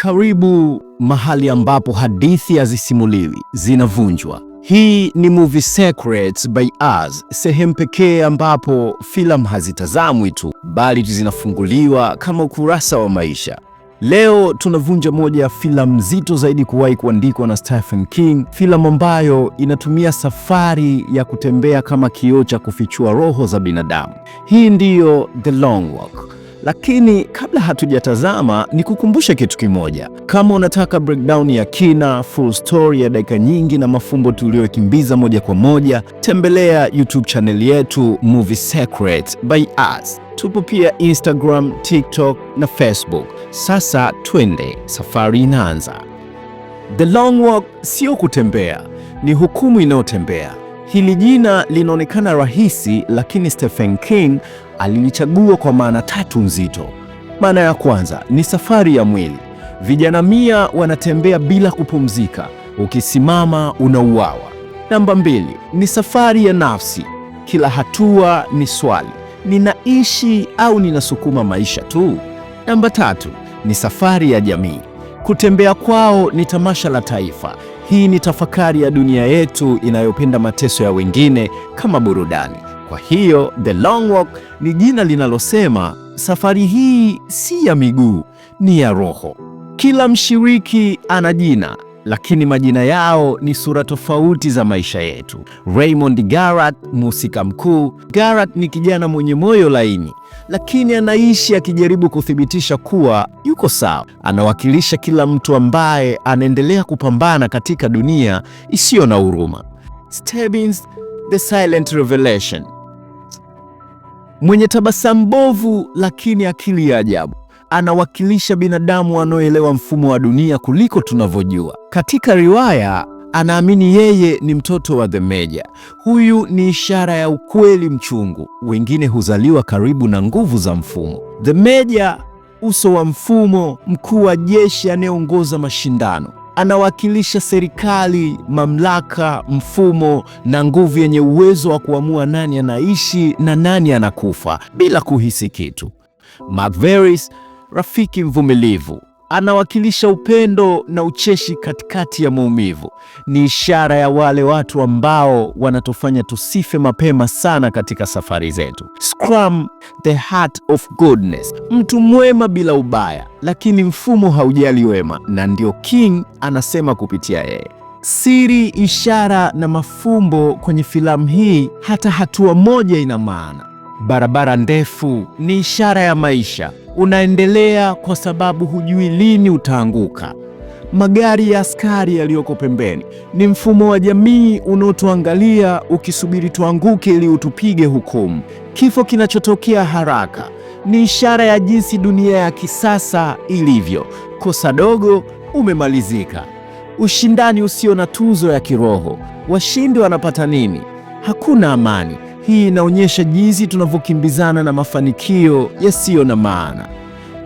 Karibu mahali ambapo hadithi hazisimuliwi, zinavunjwa. Hii ni Movie Secrets by Us, sehemu pekee ambapo filamu hazitazamwi tu, bali zinafunguliwa kama ukurasa wa maisha. Leo tunavunja moja ya filamu nzito zaidi kuwahi kuandikwa na Stephen King, filamu ambayo inatumia safari ya kutembea kama kioo cha kufichua roho za binadamu. Hii ndiyo The Long Walk. Lakini kabla hatujatazama, nikukumbushe kitu kimoja. Kama unataka breakdown ya kina, full story ya dakika nyingi na mafumbo tuliyokimbiza moja kwa moja, tembelea YouTube channel yetu Movie Secrets by Us. Tupo pia Instagram, TikTok na Facebook. Sasa twende, safari inaanza. The Long Walk sio kutembea, ni hukumu inayotembea. Hili jina linaonekana rahisi, lakini Stephen King alilichagua kwa maana tatu nzito. Maana ya kwanza ni safari ya mwili. Vijana 100 wanatembea bila kupumzika, ukisimama unauawa. Namba 2 ni safari ya nafsi. Kila hatua ni swali, ninaishi au ninasukuma maisha tu? Namba 3 ni safari ya jamii. Kutembea kwao ni tamasha la taifa. Hii ni tafakari ya dunia yetu inayopenda mateso ya wengine kama burudani. Kwa hiyo The Long Walk ni jina linalosema safari hii si ya miguu, ni ya roho. Kila mshiriki ana jina, lakini majina yao ni sura tofauti za maisha yetu. Raymond Garrett, mhusika mkuu. Garrett ni kijana mwenye moyo laini, lakini anaishi akijaribu kuthibitisha kuwa yuko sawa. Anawakilisha kila mtu ambaye anaendelea kupambana katika dunia isiyo na huruma. Stebbins, the silent revelation, mwenye tabasamu bovu lakini akili ya ajabu. Anawakilisha binadamu wanaoelewa mfumo wa dunia kuliko tunavyojua. Katika riwaya, anaamini yeye ni mtoto wa The Major. Huyu ni ishara ya ukweli mchungu. Wengine huzaliwa karibu na nguvu za mfumo. The Major, uso wa mfumo, mkuu wa jeshi anayeongoza mashindano. Anawakilisha serikali, mamlaka, mfumo na nguvu yenye uwezo wa kuamua nani anaishi na nani anakufa bila kuhisi kitu. Mark Veris, rafiki mvumilivu, anawakilisha upendo na ucheshi katikati ya maumivu. Ni ishara ya wale watu ambao wanatufanya tusife mapema sana katika safari zetu. Scrum, the heart of goodness, mtu mwema bila ubaya, lakini mfumo haujali wema, na ndio King anasema kupitia yeye. Siri, ishara na mafumbo kwenye filamu hii, hata hatua moja ina maana. Barabara ndefu ni ishara ya maisha. Unaendelea kwa sababu hujui lini utaanguka. Magari ya askari yaliyoko pembeni ni mfumo wa jamii unaotuangalia ukisubiri tuanguke ili utupige hukumu. Kifo kinachotokea haraka ni ishara ya jinsi dunia ya kisasa ilivyo. Kosa dogo, umemalizika. Ushindani usio na tuzo ya kiroho. Washindi wanapata nini? Hakuna amani. Hii inaonyesha jinsi tunavyokimbizana na mafanikio yasiyo na maana.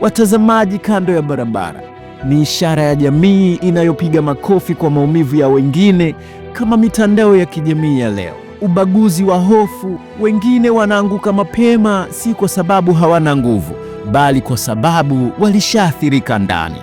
Watazamaji kando ya barabara ni ishara ya jamii inayopiga makofi kwa maumivu ya wengine, kama mitandao ya kijamii ya leo. Ubaguzi wa hofu, wengine wanaanguka mapema si kwa sababu hawana nguvu, bali kwa sababu walishaathirika ndani.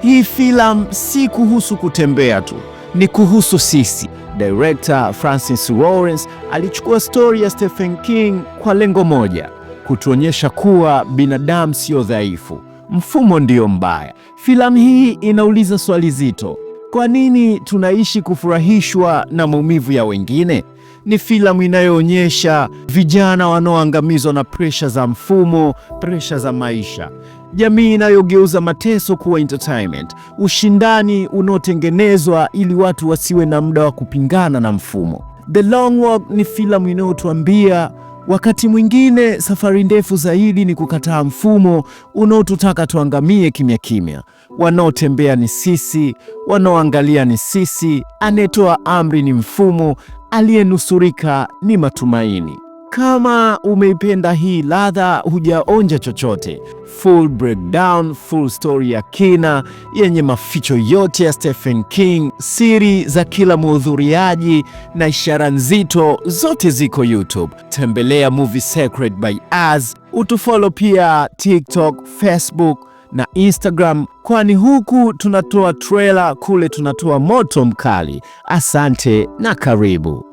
Hii filamu si kuhusu kutembea tu, ni kuhusu sisi. Director Francis Lawrence alichukua story ya Stephen King kwa lengo moja: kutuonyesha kuwa binadamu sio dhaifu, mfumo ndio mbaya. Filamu hii inauliza swali zito: kwa nini tunaishi kufurahishwa na maumivu ya wengine? Ni filamu inayoonyesha vijana wanaoangamizwa na presha za mfumo, presha za maisha, jamii inayogeuza mateso kuwa entertainment, ushindani unaotengenezwa ili watu wasiwe na muda wa kupingana na mfumo. The Long Walk ni filamu inayotuambia wakati mwingine safari ndefu zaidi ni kukataa mfumo unaotutaka tuangamie kimya kimya. Wanaotembea ni sisi, wanaoangalia ni sisi, anayetoa amri ni mfumo, aliyenusurika ni matumaini. Kama umeipenda hii ladha, hujaonja chochote. Full breakdown, full story ya kina yenye maficho yote ya Stephen King, siri za kila mhudhuriaji na ishara nzito, zote ziko YouTube. Tembelea Movie Secret by Us. Utufollow pia TikTok, Facebook na Instagram, kwani huku tunatoa trailer, kule tunatoa moto mkali. Asante na karibu.